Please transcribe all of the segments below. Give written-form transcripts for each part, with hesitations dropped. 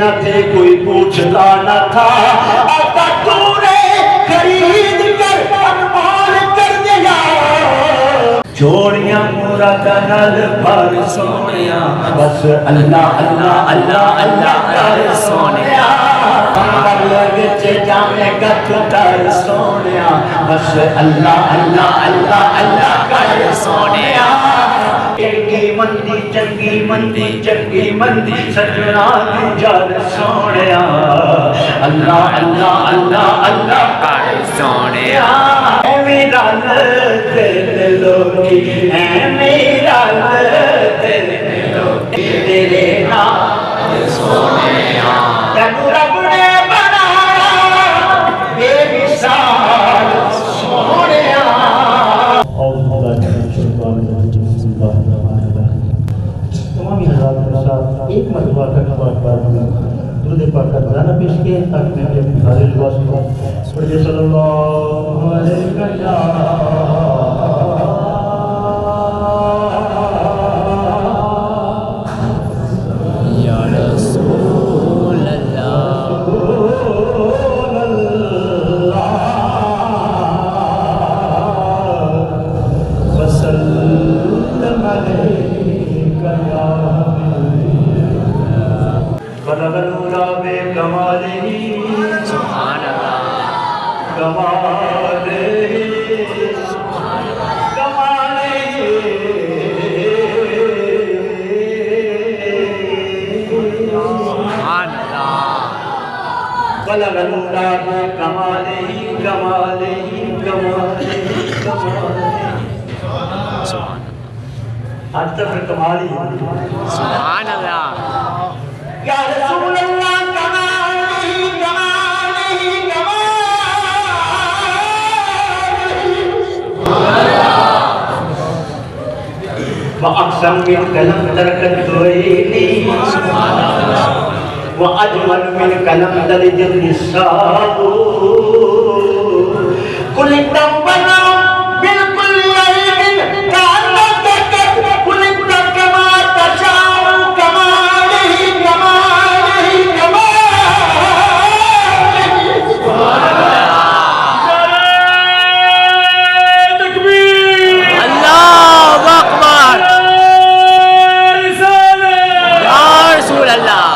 न थे कोई पूछता न था, आता तूने खरीद कर अनमोल कर दिया। जोड़ियां पूरा कनल भर सोनिया, बस अल्लाह अल्लाह अल्लाह अल्लाह कर सोनिया। जामे कर सोनिया, बस अल्लाह अल्लाह अल्लाह अल्लाह कर सोनिया। चंगी मंदी सजना की जान सोनिया, अल्लाह अल्लाह अल्लाह अल्लाह कर सोनिया। ऐ मेरा तेरे लोगी, ऐ मेरा तेरे लोगी, तेरे नाम सोनिया। तेनू रब ने बनाया बेमिसाल सोनिया। एक मरतबा का दुरूद पाक का गाना पेश किया ताकि मैं भी अपनी हाजिर लिबास को पढ़े सल्लल्लाहु अलैहि या रसूल अल्लाह वसल्लम अलैका या बलगनुरा बे कमालिही सुभान अल्लाह कमालिही सुभान अल्लाह कमालिही सुभान अल्लाह बलगनुरा बे कमालिही कमालिही कमालिही कमालिही सुभान आज तक कमाल ही सुभान अल्लाह। या रसूल अल्लाह कमालिही कमालिही कमालिही सुभान अल्लाह। व अक़सम मिन कलम तरकत दुईनी सुभान अल्लाह। व अजमल मिन कलम दलिजल निसाउ कुल तंबना बिल्कुल यकीन काना तक कुल तक मा तशाउ कमालिही कमालिही कमालिही सुभान अल्लाह। तकबीर अल्लाहु अकबर या रसूल अल्लाह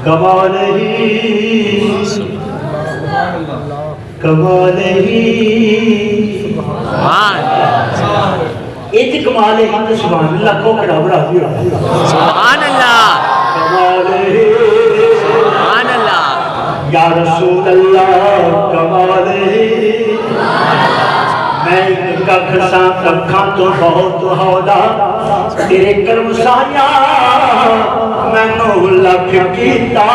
कमालिही कमालिही सुभान एक कमालिही तो सुभान अल्लाह को बराबर आ गया सुभान अल्लाह कमालिही सुभान अल्लाह। या रसूल अल्लाह कमालिही मैं कख सा कखा तो बहुत हौदा तेरे कर्म साया मैनू लख कीता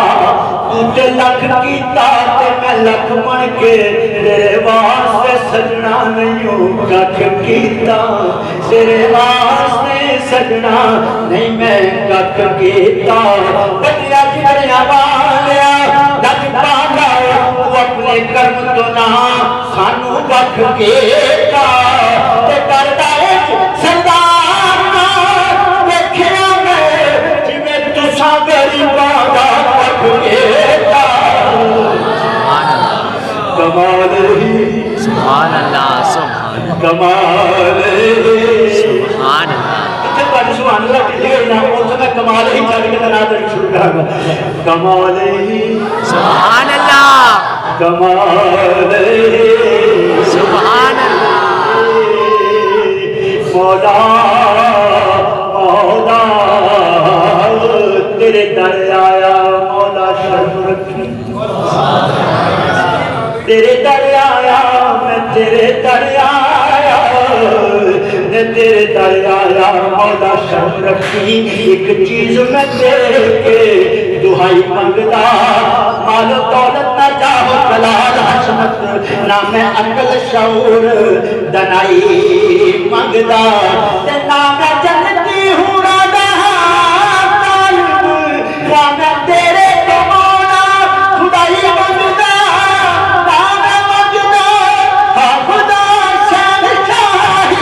तुझे लख कीता ते मैं लख बन के तेरे वास्ते सजना नहीं कख कीता तेरे वास्ते सजना नहीं मैं कख कीता। बदिया चिड़िया वालिया लख पागा तू अपने कर्म तो ना सानू वख कीता ते करदा है सरदार देखिया मैं जिवें तुसा गरीबां दा वख कीता। कमालिही सुभान अल्लाह सुभान कमालिही सुभान अल्लाह। इत्थे तुहानू सुभान अल्लाह किथे ना उत्थे मैं कमालिही चल के ना दरी शुरू करांगा। कमालिही सुभान अल्लाह कमालिही सुभान अल्लाह। मौला मौला तेरे दर आया मौला शर्म रखी तेरे दर आया मैं तेरे दर आया तेरे दर आया मौला शर्म रखी। एक चीज मैं तेरे के दुहाई मंगदा माल दौलत ना चाहो जलाल हसमत ना मैं अकल शऊर दनाई मंगदा ते ना मैं जन्नती हूं राजा तालिब ना मैं तेरे तो मौला खुदाई मंगदा ना मैं मंगदा खुदा शहंशाही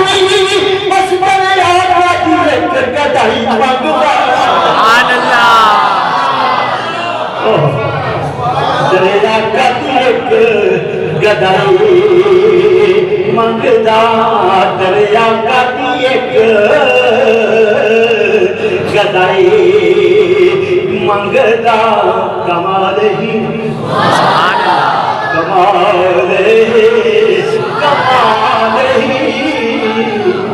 गदाई मंगदा दरिया का एक गदाई मंगदा कमाल ही कमाल ही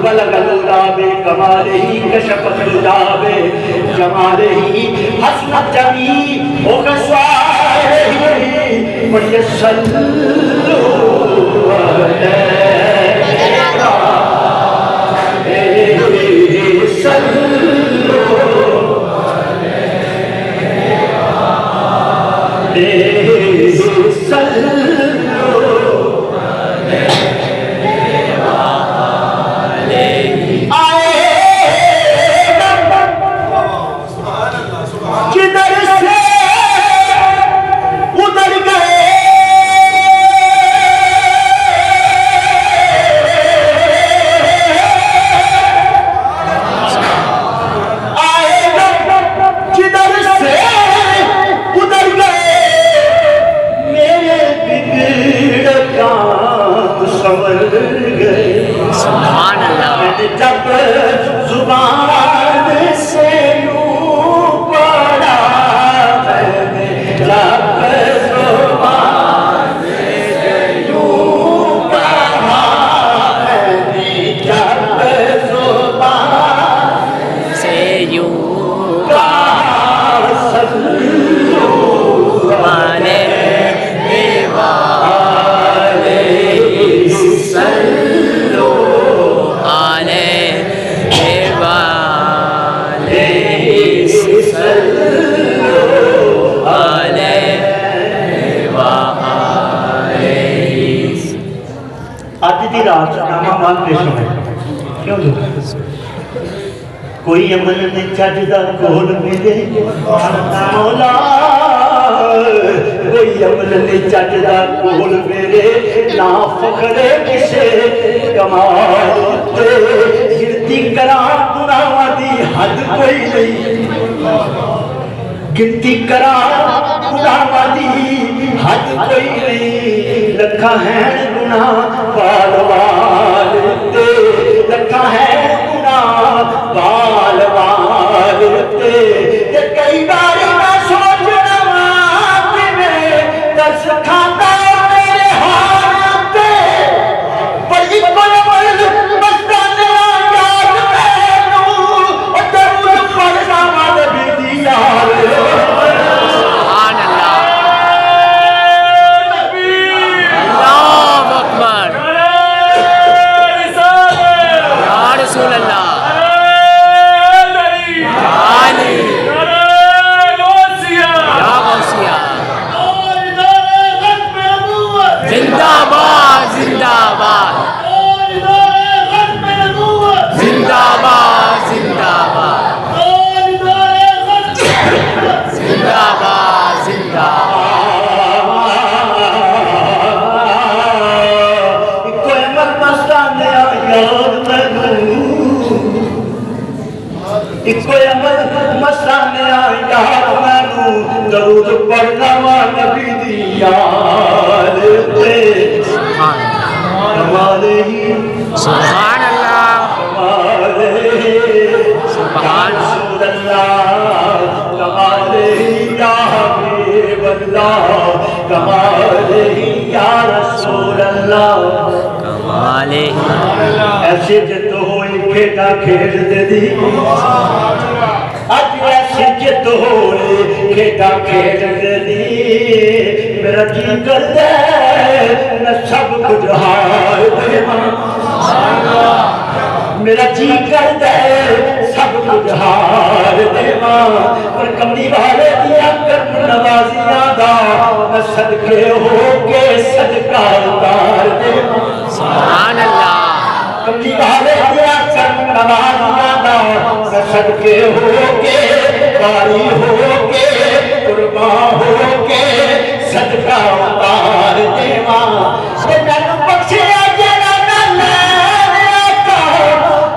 बलगल्ला बे कमाल ही कशपल्ला बे जमाल ही हसनत जमी ओ कसवाए बढ़िया सल्लू कोई अमल ने चजदा कोल मिले मौला कोई अमल ने चजदा कोल मेरे ना फखरे किसे कमाल गिनती करा गुनाहां दी हद कोई नहीं गिनती करा गुनाहां दी हद कोई नहीं लखा है गुनाह बाल बाल ते लखा है बाल बाल ते कई बार मैं सोचना कि मैं दस खाता मेरे हाथ पे बड़ी बल मस्ताने याद मैनू और दरूद पढ़ना वाले भी दिया सुभान अल्लाह अल्लाहु अकबर या रसूल अल्लाह जिंदाबाद जिंदाबाद जिंदाबाद जिंदाबाद जिंदाबाद जिंदाबाद कोई मत मस्ताने याद मैनू कोई अमल मस्ताने याद मैनू दरूद पढ़ना वा नबी दी याद कमाल ही सुभान अल्लाह कमाल सुभान अल्लाह कमाल ही या हबीब अल्लाह कमाल ही या रसूल अल्लाह कमाल ऐसे जित होई खेड़ा खेड़ दे दी अज ऐसे जित होई खेड़ा खेड़ दे दी मेरा जी करता मैं सब कुछ हार देवां मेरा जी करता सब कुछ हार देवां पर कमली वाले दिया कर्म नवाजियां दा मैं सदके हो के सदका उतार देवां सुभान अल्लाह कमली वाले दिया कर्म नवाजियां दा मैं सदके हो के कारी हो के कुर्बान हो के सदका उतार देवा मैनू बख्शिया जरा ना ले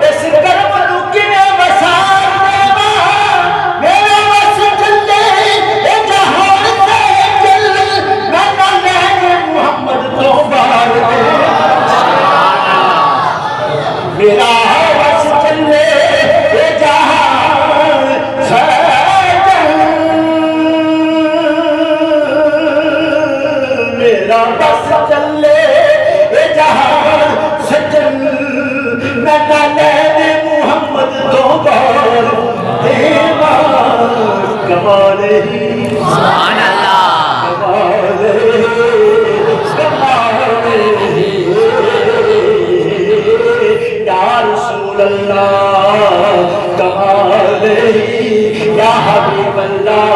इस कर्म नू किवें वसा देवा मेरे वस चले ए जहान ते चल मैं ना ले मुहम्मद तो मैं नाले मोहम्मद तो बार देवा कमाल ही सुभान अल्लाह कमाल ही या रसूल अल्लाह कमाल ही या हबीब अल्लाह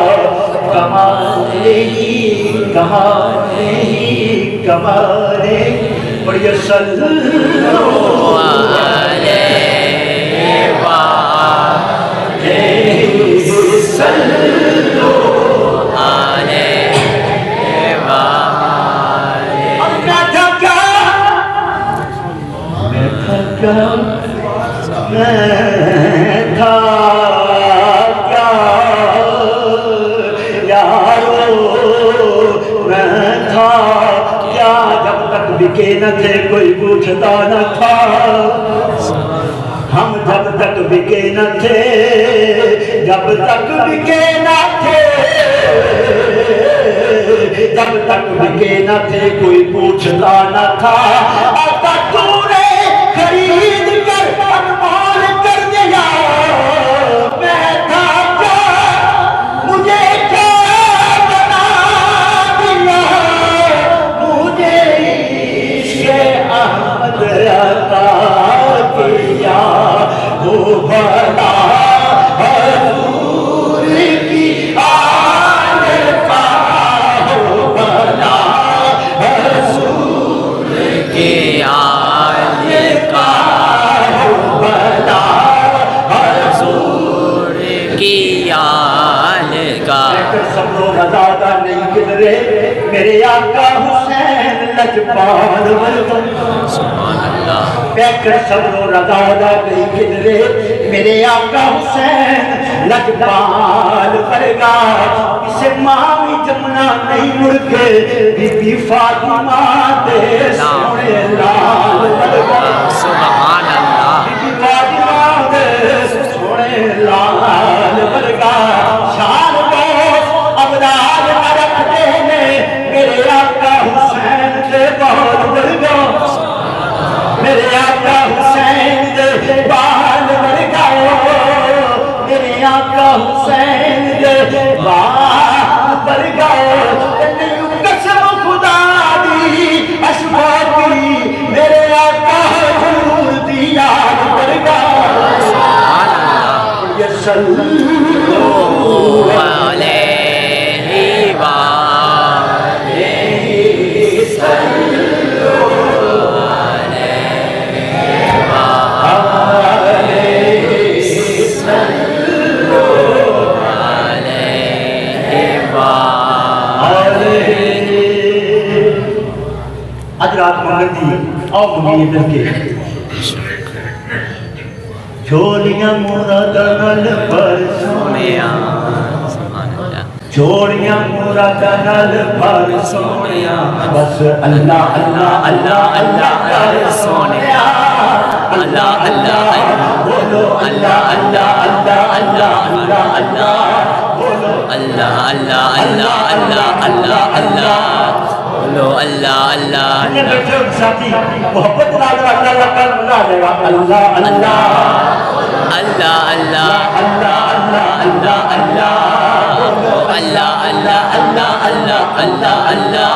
कमाल ही कमाल ही कमाल ही बढ़िया सल्लल्लाहु अलैहि सल्लल्लाहु अलैहि मैं थका यारो मैं था क्या जब तक बिके न थे कोई पूछता न था हम जब तक बिके न थे जब तक बिके न थे जब तक बिके न थे कोई पूछता न था अब तूने खरीद कर अनमोल कर दिया मैं था क्या मुझे क्या बना दिया मुझे इश्क़ अहमद अता किया वो भला हजूर की आन का हो भला हजूर की आन का हो भला हजूर की आन का सब लोग अदादा नहीं गिन रहे मेरे आका हुसैन लजपाल सुभान अल्लाह बैठकर सब लोग अदादा नहीं गिन रहे मेरे आका हुसैन लजपाल वर्गा इसे मामी जमुना नहीं मुड़के बीबी फातिमा दे सोने लाल वर्गा सुभान अल्लाह बीबी फातिमा दे सोने लाल वर्गा शान अवदाद रखते ने मेरे आका हुसैन दे बहुत वर्गा मेरे आका हुसैन दे बाल वर्गा मेरे आका हुसैन दे बाल वर्गा कसम खुदा दी अशफाकी मेरे आका हजूर दी याद वर्गा ये सल्लल्लाहु अलैहि छोड़िया मोरा दनल पर सोनिया छोड़िया मोरा दनल पर सोनिया बस अल्लाह अल्लाह अल्लाह अल्लाह कर सोनिया अल्लाह अल्लाह बोलो अल्लाह अल्लाह अल्लाह अल्लाह अल्लाह अल्लाह बोलो अल्लाह अल्लाह अल्लाह अल्लाह अल्लाह अल्लाह बोलो अल्लाह अल्लाह साथी मोहब्बत अल्लाह अल्लाह कर अल्लाह अल्लाह अल्लाह अल्लाह अल्लाह अल्लाह अल्लाह अल्लाह अल्लाह अल्लाह अल्लाह अल्लाह अल्लाह अल्लाह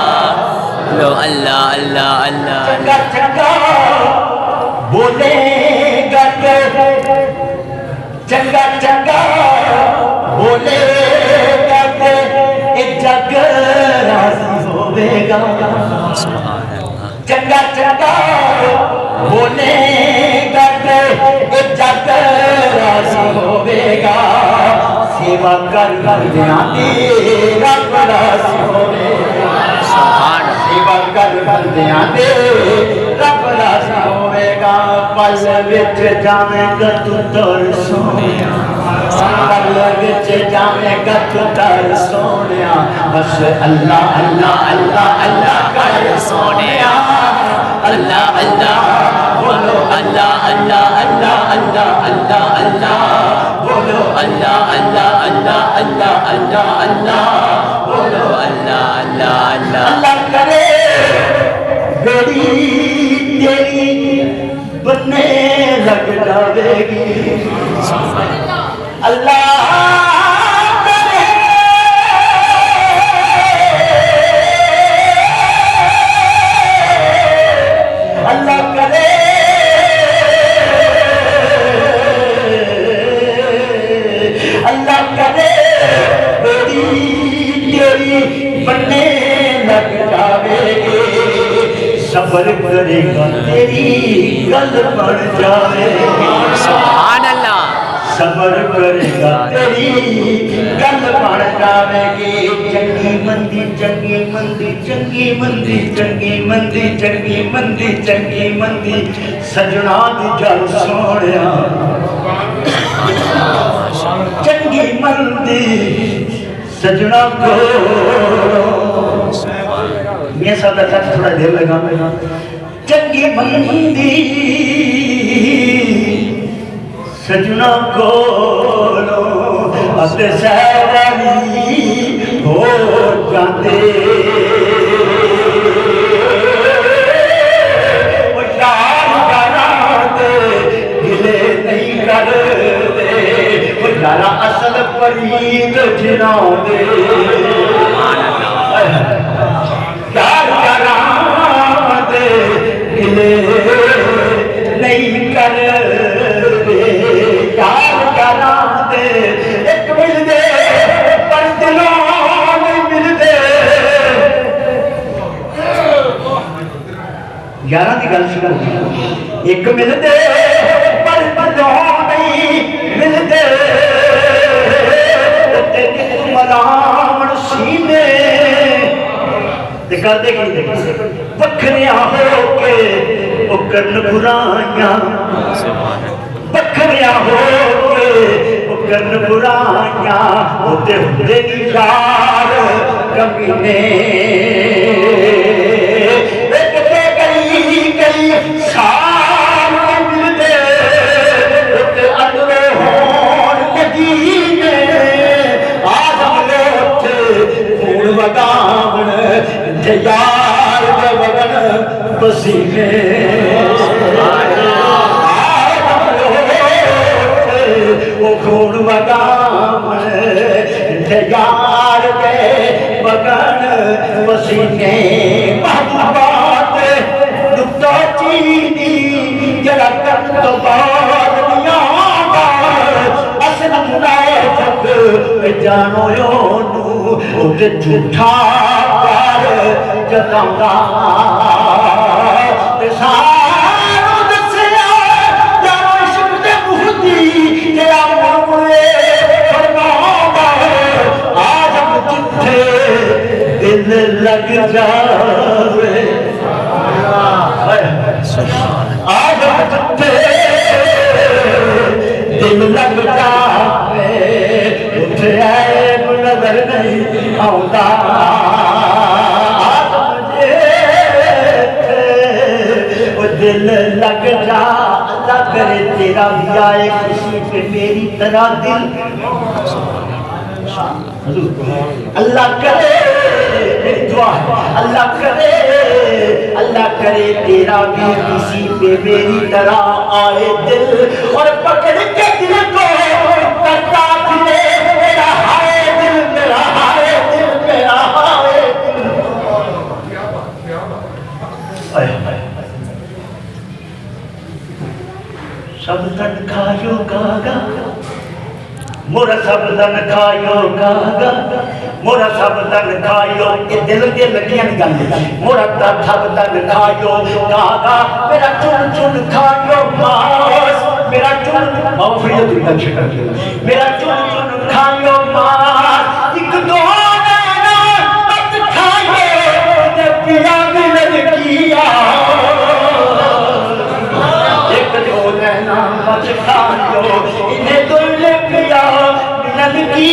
बोलो अल्लाह अल्लाह अल्लाह चंगा चंगा बोले गटे चंगा चंगा बोले गटे एक जग राजी होवेगा चंगा चंगा बोले गटे एक जग राजी होवेगा सेवा कर कर ध्यान रब राजी होवेगा सेवा कर कर ध्यान रब राजी होवेगा पल विच जावेगा तू तर सोनिया पल विच जावेगा तू तर सोनिया बस अल्लाह अल्लाह अल्लाह अल्लाह कर सोनिया अल्लाह अल्लाह बोलो अल्लाह अल्लाह अल्लाह अल्लाह अल्लाह अल्लाह बोलो अल्लाह अल्लाह अल्लाह अल्लाह अल्लाह अल्लाह बोलो अल्लाह अल्लाह अल्लाह अल्लाह करे बेड़ी तेरी बने लग जाएगी। अल्लाह करे, अल्लाह करे, अल्लाह करे बेटी तेरी बनने लग जाएगी। सबर करेगा तेरी गल बन जाएगी। सुभान अल्लाह। सबर करेगा तेरी गल बन जाएगी। चंगी मंदी चंगी मंदी चंगी मंदी चंगी मंदी चंगी मंदी चंगी मंदी सजना दी गल सोनिया। चंगी मंदी सजना को ये सब थोड़ा देर लगा। चंगी मंदी सजना को सैरानी हो जाते। गिले नहीं करते यारा असल परीत जिना दे। गिले नहीं करते यार करा दे। एक मिलते पर दिलों नहीं मिलते। यारा की गल शुरू। एक मिलते पर दिलों नहीं मिलते। मलामण सीने करते बखरिया हो के करन बुराइयां। बखरिया हो के करन बुराइयां होते होते यार कमीने। कई कई साल मिलते अगले होन नदीने। आदम लोथ खून वगावन यार बगन पसीने। वो खून वगावन यार के बगन पसीने। महबूबात नुक्ता चीनी जरा कर तो बाद असल मुनाफिक जानो योनू उते झूठा प्यार जतांदा। सारू दसिया यारो इश्क दे मुहदी जेड़ा मुए फरमांदा। आज हम जिथे दिल लग जावे। आज हम जिथे दिल लग जावे उथे ऐब नजर नहीं आउंदा। दिल लग जा अल्लाह करे तेरा भी आए किसी पे मेरी तरह दिल। अल्लाह करे मेरी दुआ है। अल्लाह करे तेरा भी किसी पे मेरी तरह आए दिल। और पकड़ के दिल को करता फिरे मेरा हाय दिल मेरा हाय दिल मेरा हाय दिल। सब तन खायो गागा मोरा सब तन खायो गागा मोरा सब तन खायो। ये दिल के लगियां दी गल। मोरा सब तन खायो गागा मेरा चुन चुन खायो मास। मेरा चुन माफी दी शिकर मेरा चुन चुन खायो मास। एक दो नैना मत खायो ते पिया मिलन किया। मत खायो इन्हें दुल पिया मिलन की।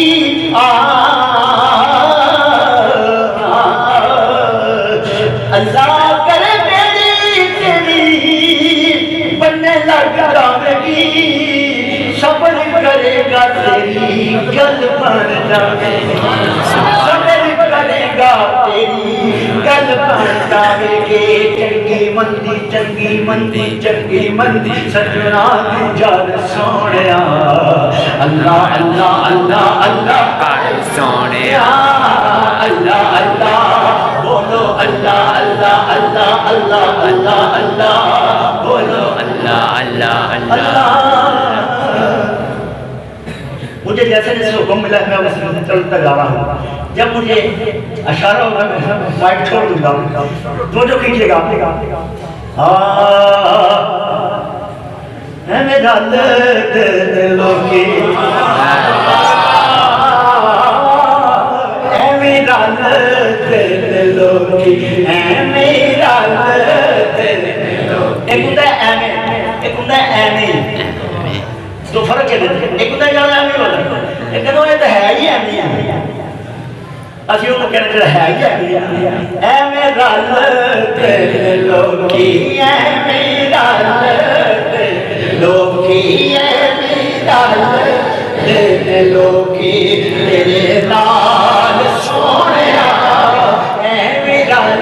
अल्लाह करे मेरी तेरी बनने लग जाएगी। सबर करेगा तेरी गल बन जाएगी। सबर करेगा तेरी गल बन जाएगी। मंदी चंगी मंदी सजना दी जान सोनिया अल्लाह अल्लाह अल्लाह अल्लाह कर सोनिया अल्लाह अल्लाह बोलो अल्लाह अल्लाह अल्लाह अल्लाह अल्लाह अल्लाह बोलो अल्लाह अल्लाह अल्लाह। मुझे जैसे जैसे हुक्म मिला मैं उस चलता जा रहा हूँ। जब मुझे इशारा होगा मैं माइक छोड़ दूंगा, जो कीजिएगा मेरा दिलों की मेरा दिलों की मेरा एक होता है एमे तो फर्क है। एक होता है ज्यादा एमे वाला, एक कहता है तो है ही एमे ਅਸੀਂ ਉਹਨੂੰ ਕਹਿੰਦੇ ਜਿਹੜਾ ਹੈ ਹੀ ਐਵੇਂ ਰਲ ਤੇ ਲੋਕੀ ਐਵੇਂ ਰਲ ਤੇ ਲੋਕੀ ਐਵੇਂ ਰਲ ਤੇ ਲੋਕੀ ਤੇਰੇ ਨਾਲ ਸੋਹਣਿਆ ਐਵੇਂ ਰਲ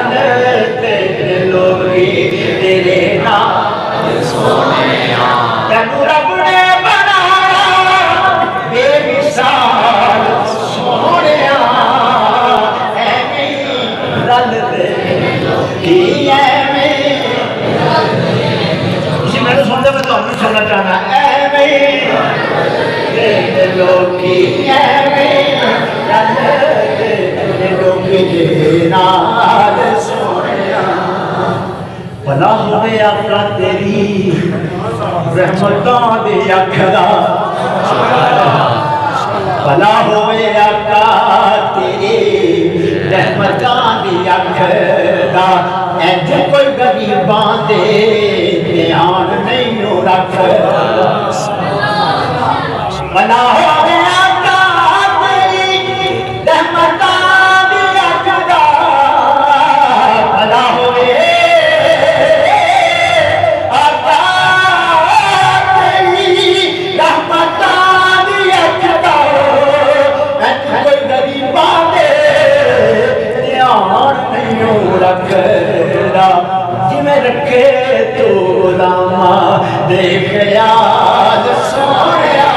ਤੇ ਲੋਕੀ ਤੇਰੇ ਨਾਲ ਸੋਹਣਿਆ ਤੈਨੂੰ ਰੱਬ ਨੇ ਬਣਾਇਆ ਬੇਮਿਸਾਲ ਸੋਹਣਿਆ इसी मैंने सुनते मैं तो हमने सुनना चाहना भला होवे आका तेरी रहमतां दे अखदा भला होवे आका तेरी रहमतां दी अखदा ऐज कोई गरीबां दे ध्यान नहीं रखदा भला होवे आका तेरी रहमतां दी अखदा भला होवे आका तेरी रहमतां दी अखदा ऐज कोई गरीबां दे रखदा जिमें रखे तो लामा देख याद सोनिया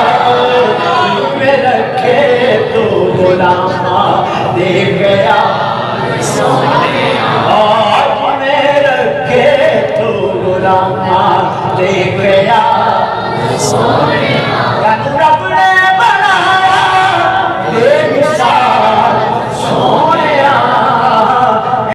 जिमें रखे तो लामा देख